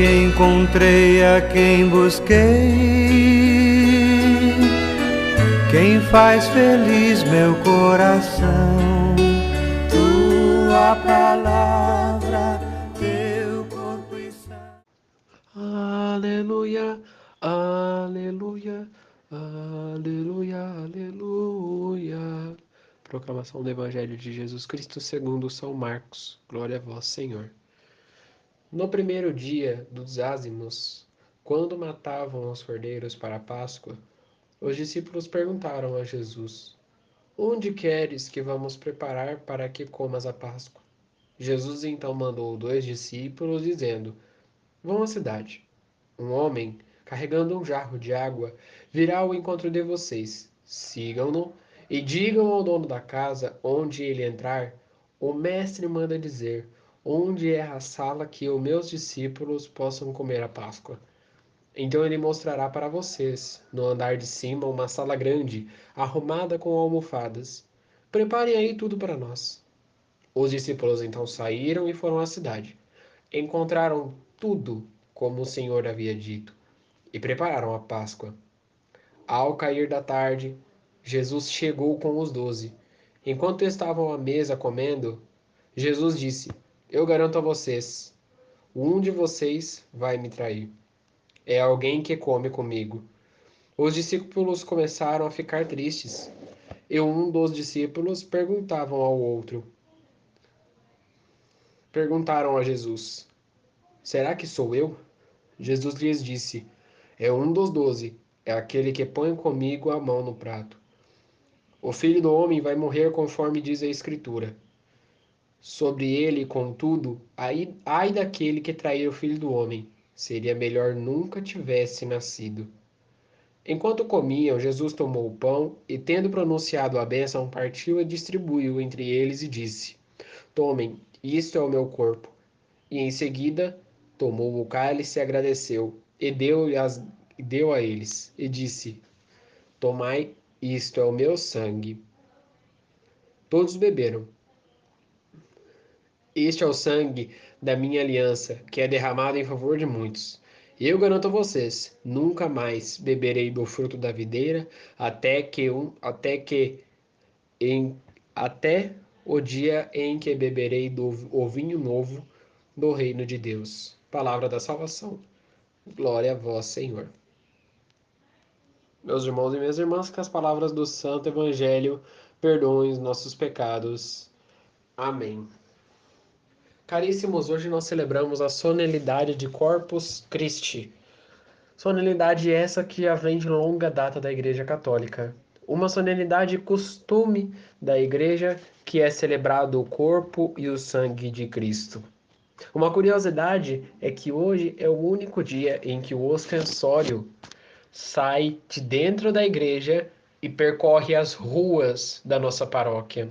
e encontrei a quem busquei, quem faz feliz meu coração. Tua palavra, teu corpo e sangue. Aleluia, aleluia, aleluia, aleluia. Proclamação do Evangelho de Jesus Cristo segundo São Marcos. Glória a vós, Senhor. No primeiro dia dos ázimos, quando matavam os cordeiros para a Páscoa, os discípulos perguntaram a Jesus: Onde queres que vamos preparar para que comas a Páscoa? Jesus então mandou 2 discípulos, dizendo: Vão à cidade. Um homem, carregando um jarro de água, virá ao encontro de vocês. Sigam-no e digam ao dono da casa, onde ele entrar: O mestre manda dizer: Onde é a sala que os meus discípulos possam comer a Páscoa? Então ele mostrará para vocês, no andar de cima, uma sala grande, arrumada com almofadas. Preparem aí tudo para nós. Os discípulos então saíram e foram à cidade. Encontraram tudo como o Senhor havia dito e prepararam a Páscoa. Ao cair da tarde, Jesus chegou com os 12. Enquanto estavam à mesa comendo, Jesus disse: Eu garanto a vocês, um de vocês vai me trair. É alguém que come comigo. Os discípulos começaram a ficar tristes. E um dos discípulos perguntaram a Jesus: Será que sou eu? Jesus lhes disse: É um dos 12, é aquele que põe comigo a mão no prato. O Filho do Homem vai morrer conforme diz a Escritura. Sobre ele, contudo, ai daquele que trair o Filho do Homem. Seria melhor nunca tivesse nascido. Enquanto comiam, Jesus tomou o pão e, tendo pronunciado a bênção, partiu e distribuiu entre eles e disse: Tomem, isto é o meu corpo. E em seguida tomou o cálice e agradeceu, e deu a eles, e disse: Tomai, isto é o meu sangue. Todos beberam. Este é o sangue da minha aliança, que é derramado em favor de muitos. Eu garanto a vocês, nunca mais beberei do fruto da videira, até que um, até que em até o dia em que beberei do o vinho novo do reino de Deus. Palavra da salvação. Glória a vós, Senhor. Meus irmãos e minhas irmãs, que as palavras do Santo Evangelho perdoem os nossos pecados. Amém. Caríssimos, hoje nós celebramos a solenidade de Corpus Christi. Solenidade essa que já vem de longa data da Igreja Católica. Uma solenidade costume da Igreja que é celebrado o corpo e o sangue de Cristo. Uma curiosidade é que hoje é o único dia em que o ostensório sai de dentro da igreja e percorre as ruas da nossa paróquia.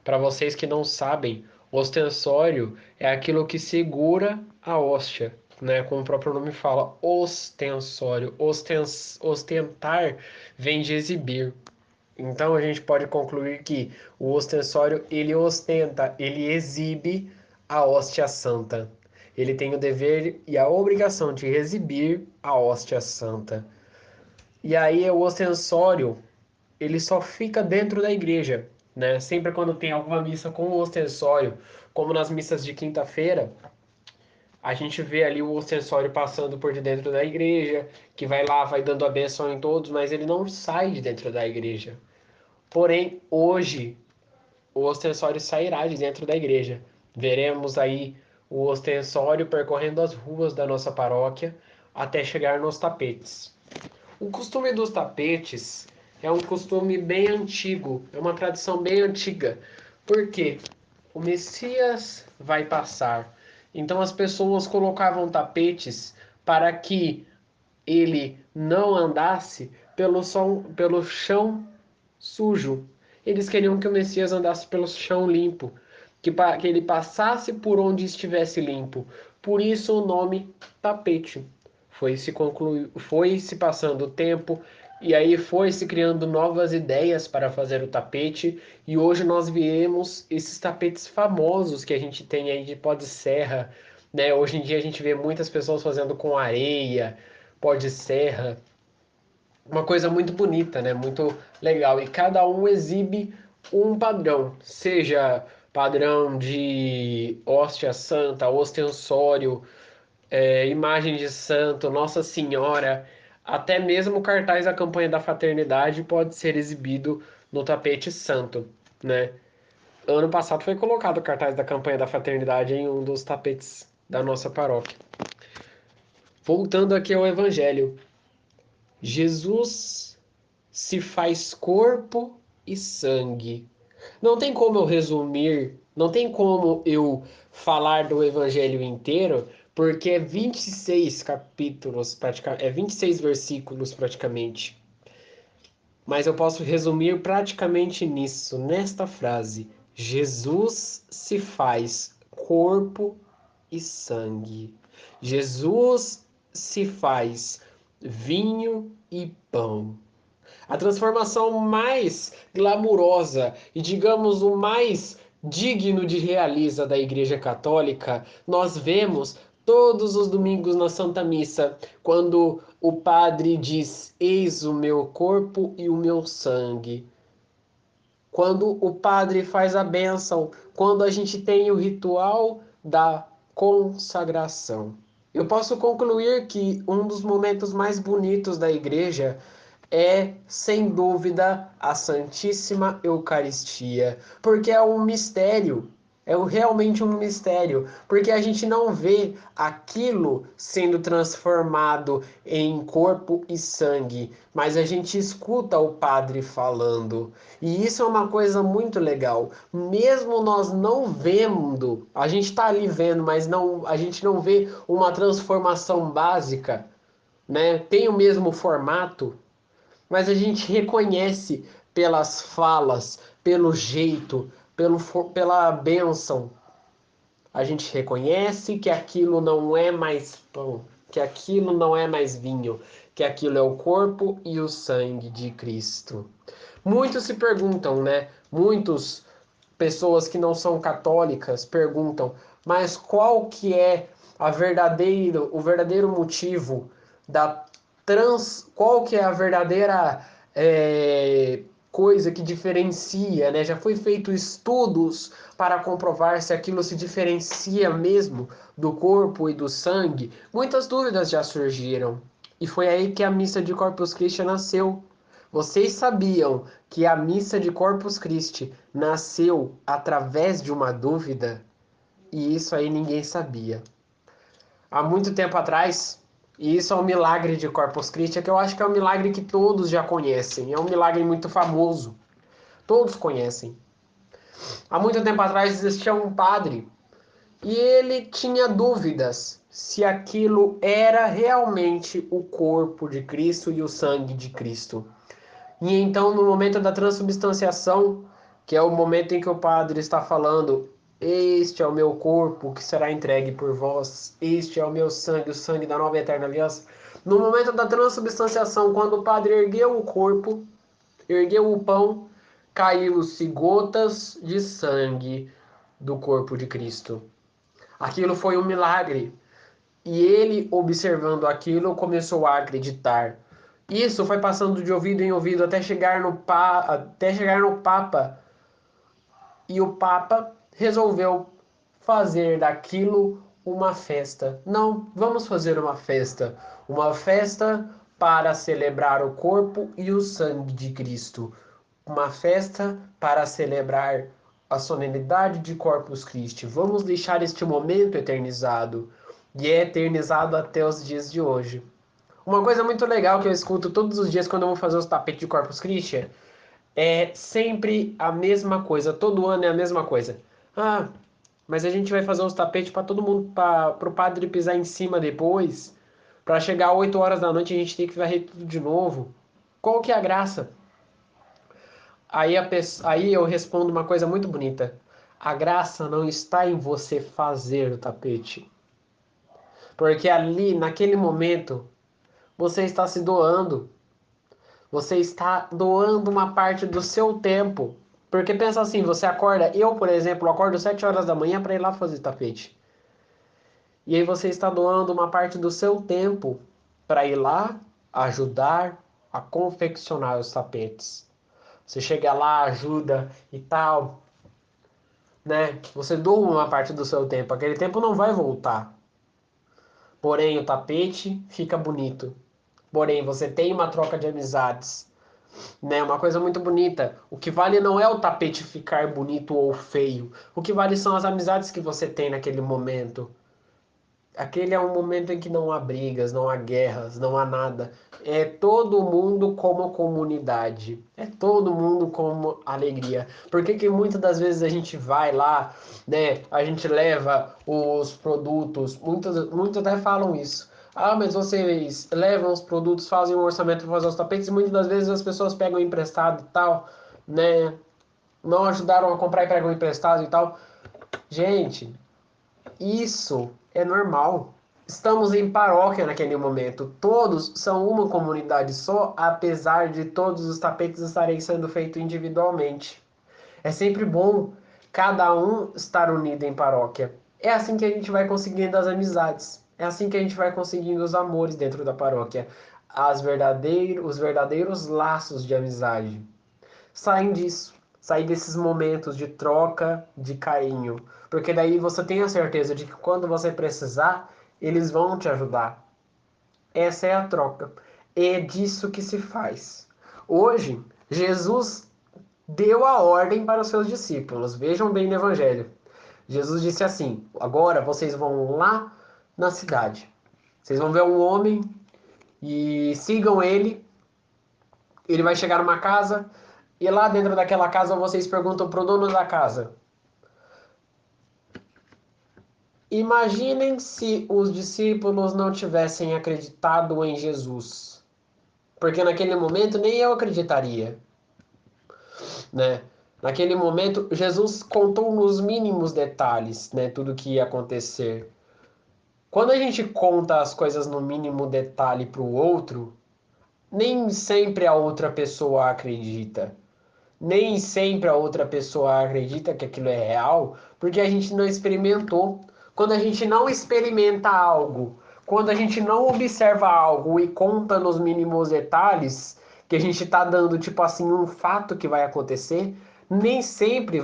Para vocês que não sabem, o ostensório é aquilo que segura a hóstia, né? Como o próprio nome fala, ostensório. Ostentar vem de exibir. Então a gente pode concluir que o ostensório ele ostenta, ele exibe a hóstia santa. Ele tem o dever e a obrigação de exibir a hóstia santa. E aí o ostensório ele só fica dentro da igreja, né? Sempre quando tem alguma missa com o ostensório, como nas missas de quinta-feira, a gente vê ali o ostensório passando por de dentro da igreja, que vai lá, vai dando a bênção em todos, mas ele não sai de dentro da igreja. Porém, hoje, o ostensório sairá de dentro da igreja. Veremos aí o ostensório percorrendo as ruas da nossa paróquia até chegar nos tapetes. O costume dos tapetes é um costume bem antigo, é uma tradição bem antiga. Por quê? O Messias vai passar. Então as pessoas colocavam tapetes para que ele não andasse pelo chão sujo. Eles queriam que o Messias andasse pelo chão limpo, que ele passasse por onde estivesse limpo. Por isso o nome tapete. Foi se passando o tempo e aí foi se criando novas ideias para fazer o tapete e hoje nós vemos esses tapetes famosos que a gente tem aí de pó de serra, né? Hoje em dia a gente vê muitas pessoas fazendo com areia, pó de serra, uma coisa muito bonita, né? Muito legal. E cada um exibe um padrão, seja padrão de hóstia santa, ostensório, imagem de santo, Nossa Senhora, até mesmo o cartaz da campanha da fraternidade pode ser exibido no tapete santo, né? Ano passado foi colocado o cartaz da campanha da fraternidade em um dos tapetes da nossa paróquia. Voltando aqui ao Evangelho, Jesus se faz corpo e sangue. Não tem como eu resumir, não tem como eu falar do evangelho inteiro, porque é 26 capítulos, praticamente, é 26 versículos praticamente. Mas eu posso resumir praticamente nisso, nesta frase: Jesus se faz corpo e sangue. Jesus se faz vinho e pão. A transformação mais glamurosa e, digamos, o mais digno de realiza da Igreja Católica, nós vemos todos os domingos na Santa Missa, quando o padre diz: Eis o meu corpo e o meu sangue. Quando o padre faz a bênção, quando a gente tem o ritual da consagração. Eu posso concluir que um dos momentos mais bonitos da igreja é, sem dúvida, a Santíssima Eucaristia, porque é um mistério, realmente um mistério, porque a gente não vê aquilo sendo transformado em corpo e sangue, mas a gente escuta o padre falando. E isso é uma coisa muito legal. Mesmo nós não vendo, a gente está ali vendo, mas não, a gente não vê uma transformação básica, né? Tem o mesmo formato, mas a gente reconhece pelas falas, pelo jeito, pela bênção. A gente reconhece que aquilo não é mais pão, que aquilo não é mais vinho, que aquilo é o corpo e o sangue de Cristo. Muitos se perguntam, né? Muitas pessoas que não são católicas perguntam, mas qual que é o verdadeiro motivo qual que é a verdadeira coisa que diferencia, né? Já foi feito estudos para comprovar se aquilo se diferencia mesmo do corpo e do sangue. Muitas dúvidas já surgiram. E foi aí que a missa de Corpus Christi nasceu. Vocês sabiam que a missa de Corpus Christi nasceu através de uma dúvida? E isso aí ninguém sabia. Há muito tempo atrás, e isso é um milagre de Corpus Christi, que eu acho que é um milagre que todos já conhecem. É um milagre muito famoso. Todos conhecem. Há muito tempo atrás existia um padre e ele tinha dúvidas se aquilo era realmente o corpo de Cristo e o sangue de Cristo. E então, no momento da transubstanciação, que é o momento em que o padre está falando: Este é o meu corpo que será entregue por vós, este é o meu sangue, o sangue da nova e eterna aliança. No momento da transubstanciação, quando o padre ergueu o corpo, ergueu o pão, caiu-se gotas de sangue do corpo de Cristo. Aquilo foi um milagre. E ele, observando aquilo, começou a acreditar. Isso foi passando de ouvido em ouvido até chegar no Papa. E o Papa resolveu fazer daquilo uma festa. Não, vamos fazer uma festa. Uma festa para celebrar o corpo e o sangue de Cristo. Uma festa para celebrar a solenidade de Corpus Christi. Vamos deixar este momento eternizado. E é eternizado até os dias de hoje. Uma coisa muito legal que eu escuto todos os dias quando eu vou fazer os tapetes de Corpus Christi é sempre a mesma coisa. Todo ano é a mesma coisa. Ah, mas a gente vai fazer os tapetes para todo mundo, para o padre pisar em cima depois. Para chegar às 8 horas da noite a gente tem que varrer tudo de novo. Qual que é a graça? Aí eu respondo uma coisa muito bonita. A graça não está em você fazer o tapete. Porque ali, naquele momento, você está se doando. Você está doando uma parte do seu tempo. Porque pensa assim, você acorda, eu, por exemplo, acordo 7 horas da manhã para ir lá fazer tapete. E aí você está doando uma parte do seu tempo para ir lá ajudar a confeccionar os tapetes. Você chega lá, ajuda e tal, né? Você doa uma parte do seu tempo. Aquele tempo não vai voltar. Porém, o tapete fica bonito. Porém, você tem uma troca de amizades, né? Uma coisa muito bonita. O que vale não é o tapete ficar bonito ou feio. O que vale são as amizades que você tem naquele momento. Aquele é um momento em que não há brigas, não há guerras, não há nada. É todo mundo como comunidade. É todo mundo como alegria. Por que que muitas das vezes a gente vai lá, né? A gente leva os produtos. Muitos até falam isso. Ah, mas vocês levam os produtos, fazem um orçamento para fazer os tapetes, e muitas das vezes as pessoas pegam emprestado e tal, né? Não ajudaram a comprar e pegam emprestado e tal. Gente, isso é normal. Estamos em paróquia naquele momento. Todos são uma comunidade só, apesar de todos os tapetes estarem sendo feitos individualmente. É sempre bom cada um estar unido em paróquia. É assim que a gente vai conseguindo as amizades. É assim que a gente vai conseguindo os amores dentro da paróquia. Os verdadeiros laços de amizade saem disso, saem desses momentos de troca, de carinho, porque daí você tem a certeza de que quando você precisar, eles vão te ajudar. Essa é a troca. É disso que se faz. Hoje, Jesus deu a ordem para os seus discípulos. Vejam bem no Evangelho. Jesus disse assim: agora vocês vão lá na cidade. Vocês vão ver um homem e sigam ele. Ele vai chegar numa casa e lá dentro daquela casa vocês perguntam pro dono da casa: imaginem se os discípulos não tivessem acreditado em Jesus. Porque naquele momento nem eu acreditaria, né? Naquele momento, Jesus contou nos mínimos detalhes, né, tudo que ia acontecer. Quando a gente conta as coisas no mínimo detalhe para o outro, nem sempre a outra pessoa acredita. Nem sempre a outra pessoa acredita que aquilo é real, porque a gente não experimentou. Quando a gente não experimenta algo, quando a gente não observa algo e conta nos mínimos detalhes, que a gente está dando tipo assim um fato que vai acontecer, nem sempre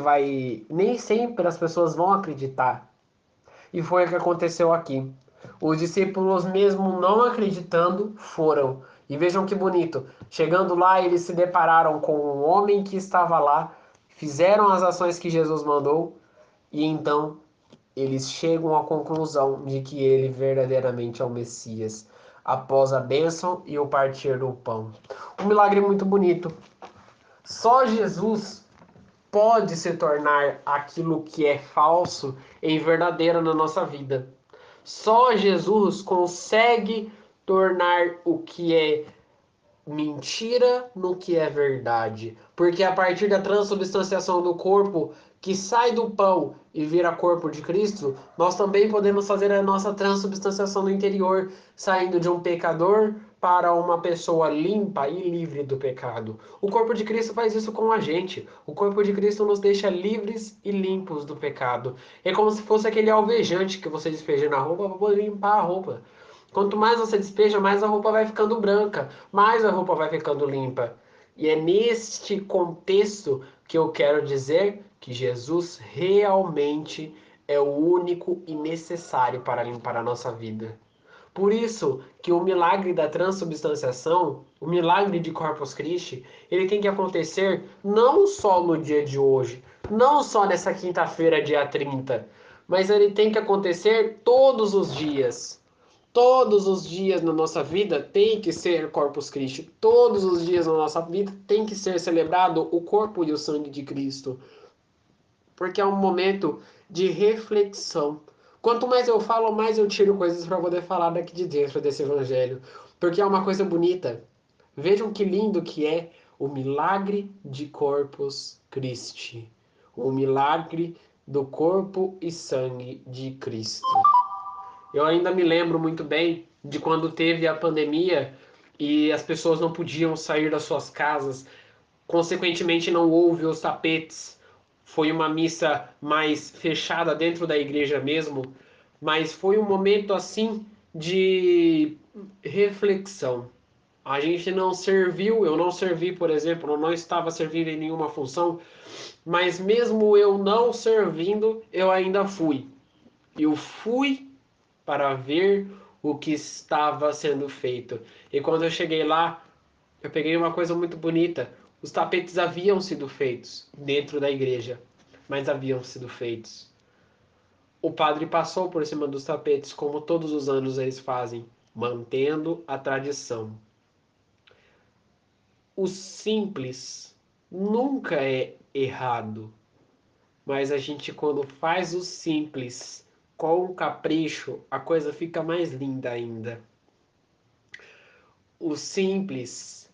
as pessoas vão acreditar. E foi o que aconteceu aqui. Os discípulos, mesmo não acreditando, foram. E vejam que bonito. Chegando lá, eles se depararam com um homem que estava lá, fizeram as ações que Jesus mandou, e então eles chegam à conclusão de que ele verdadeiramente é o Messias, após a bênção e o partir do pão. Um milagre muito bonito. Só Jesus pode se tornar aquilo que é falso em verdadeiro na nossa vida. Só Jesus consegue tornar o que é mentira no que é verdade. Porque a partir da transubstanciação do corpo que sai do pão e vira corpo de Cristo, nós também podemos fazer a nossa transubstanciação no interior, saindo de um pecador para uma pessoa limpa e livre do pecado. O corpo de Cristo faz isso com a gente. O corpo de Cristo nos deixa livres e limpos do pecado. É como se fosse aquele alvejante que você despeja na roupa para poder limpar a roupa. Quanto mais você despeja, mais a roupa vai ficando branca, mais a roupa vai ficando limpa. E é neste contexto que eu quero dizer que Jesus realmente é o único e necessário para limpar a nossa vida. Por isso que o milagre da transubstanciação, o milagre de Corpus Christi, ele tem que acontecer não só no dia de hoje, não só nessa quinta-feira, dia 30, mas ele tem que acontecer todos os dias. Todos os dias na nossa vida tem que ser Corpus Christi. Todos os dias na nossa vida tem que ser celebrado o corpo e o sangue de Cristo. Porque é um momento de reflexão. Quanto mais eu falo, mais eu tiro coisas para poder falar daqui de dentro desse evangelho. Porque é uma coisa bonita. Vejam que lindo que é o milagre de Corpus Christi. O milagre do corpo e sangue de Cristo. Eu ainda me lembro muito bem de quando teve a pandemia e as pessoas não podiam sair das suas casas, consequentemente não houve os tapetes. Foi uma missa mais fechada dentro da igreja mesmo. mas foi um momento assim de reflexão. A gente não serviu, eu não servi, por exemplo, eu não estava servindo em nenhuma função, mas mesmo eu não servindo, eu ainda fui. Eu fui para ver o que estava sendo feito. E quando eu cheguei lá, eu peguei uma coisa muito bonita. Os tapetes haviam sido feitos dentro da igreja, mas haviam sido feitos. O padre passou por cima dos tapetes, como todos os anos eles fazem, mantendo a tradição. O simples nunca é errado, mas a gente, quando faz o simples com capricho, a coisa fica mais linda ainda. O simples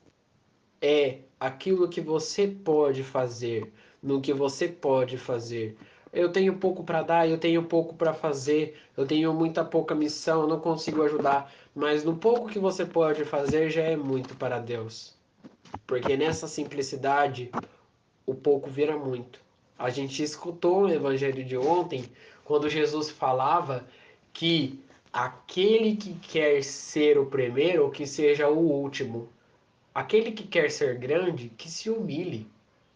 é aquilo que você pode fazer, no que você pode fazer. Eu tenho pouco para dar, eu tenho pouco para fazer, eu tenho muita pouca missão, eu não consigo ajudar, mas no pouco que você pode fazer já é muito para Deus. Porque nessa simplicidade, o pouco vira muito. A gente escutou no evangelho de ontem, quando Jesus falava que aquele que quer ser o primeiro, que seja o último. Aquele que quer ser grande, que se humilhe,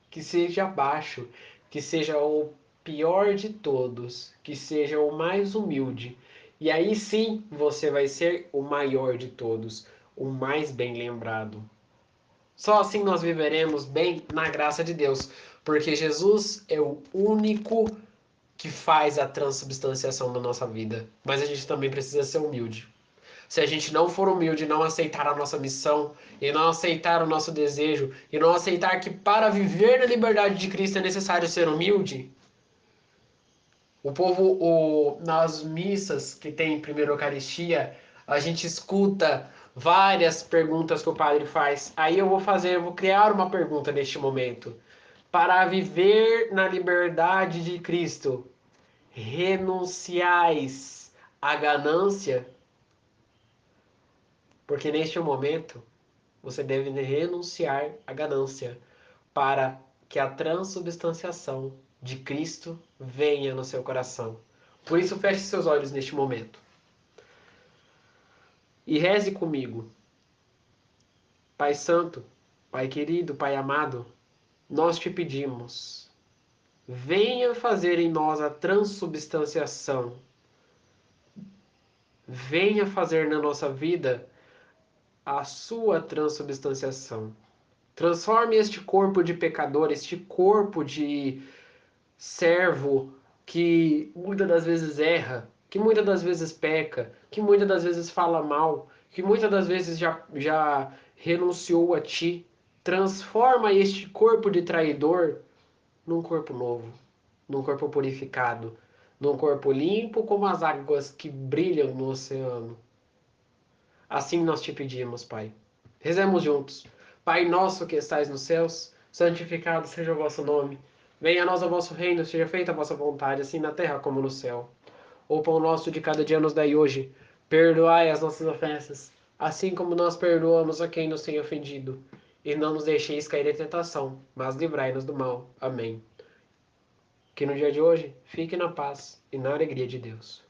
que seja baixo, que seja o pior de todos, que seja o mais humilde. E aí sim você vai ser o maior de todos, o mais bem lembrado. Só assim nós viveremos bem na graça de Deus, porque Jesus é o único que faz a transubstanciação da nossa vida. Mas a gente também precisa ser humilde. Se a gente não for humilde, não aceitar a nossa missão, e não aceitar o nosso desejo, e não aceitar que para viver na liberdade de Cristo é necessário ser humilde, o povo, nas missas que tem em primeira Eucaristia, a gente escuta várias perguntas que o padre faz. Aí eu vou criar uma pergunta neste momento. Para viver na liberdade de Cristo, renunciais à ganância? Porque neste momento você deve renunciar à ganância para que a transubstanciação de Cristo venha no seu coração. Por isso, feche seus olhos neste momento e reze comigo. Pai Santo, Pai querido, Pai amado, nós te pedimos, venha fazer em nós a transubstanciação, venha fazer na nossa vida a sua transubstanciação. Transforme este corpo de pecador, este corpo de servo que muitas das vezes erra, que muitas das vezes peca, que muitas das vezes fala mal, que muitas das vezes já renunciou a ti. Transforma este corpo de traidor num corpo novo, num corpo purificado, num corpo limpo como as águas que brilham no oceano. Assim nós te pedimos, Pai. Rezemos juntos. Pai nosso que estais nos céus, santificado seja o vosso nome. Venha a nós o vosso reino, seja feita a vossa vontade, assim na terra como no céu. O pão nosso de cada dia nos dai hoje. Perdoai as nossas ofensas, assim como nós perdoamos a quem nos tem ofendido. E não nos deixeis cair em tentação, mas livrai-nos do mal. Amém. Que no dia de hoje fique na paz e na alegria de Deus.